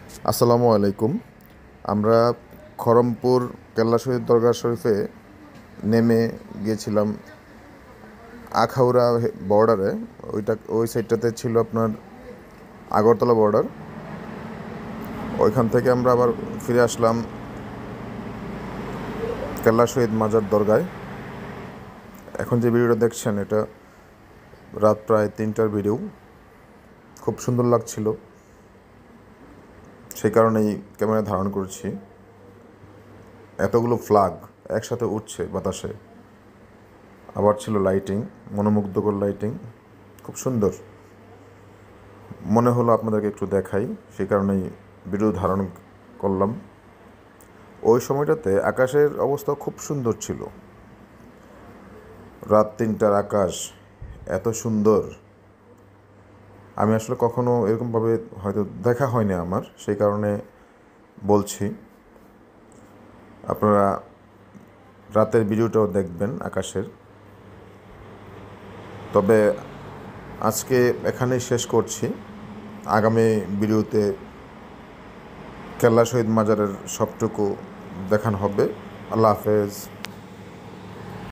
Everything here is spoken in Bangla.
আসসালামু আলাইকুম। আমরা খড়মপুর কেল্লা শহীদ দরগা শরীফে নেমে গিয়েছিলাম আখাউড়া বর্ডারে। ওই সাইডটাতে ছিল আপনার আগরতলা বর্ডার। ওইখান থেকে আমরা আবার ফিরে আসলাম কেল্লা শহীদ মাজার দরগায়। এখন যে ভিডিওটা দেখছেন এটা রাত প্রায় 3টার ভিডিও। খুব সুন্দর লাগছিল, সেই কারণেই ক্যামেরা ধারণ করছি। এতগুলো ফ্ল্যাগ একসাথে উঠছে বাতাসে, আবার ছিল লাইটিং, মনোমুগ্ধকর লাইটিং, খুব সুন্দর। মনে হলো আপনাদেরকে একটু দেখাই, সেই কারণেই ভিডিও ধারণ করলাম। ওই সময়টাতে আকাশের অবস্থা খুব সুন্দর ছিল। রাত 3টার আকাশ এত সুন্দর আমি আসলে কখনো এরকমভাবে হয়তো দেখা হয়নি আমার, সেই কারণে বলছি। আপনারা রাতের ভিডিওটাও দেখবেন আকাশের। তবে আজকে এখানেই শেষ করছি। আগামী ভিডিওতে কেল্লা শহীদ মাজারের সবটুকু দেখানো হবে। আল্লাহ হাফেজ।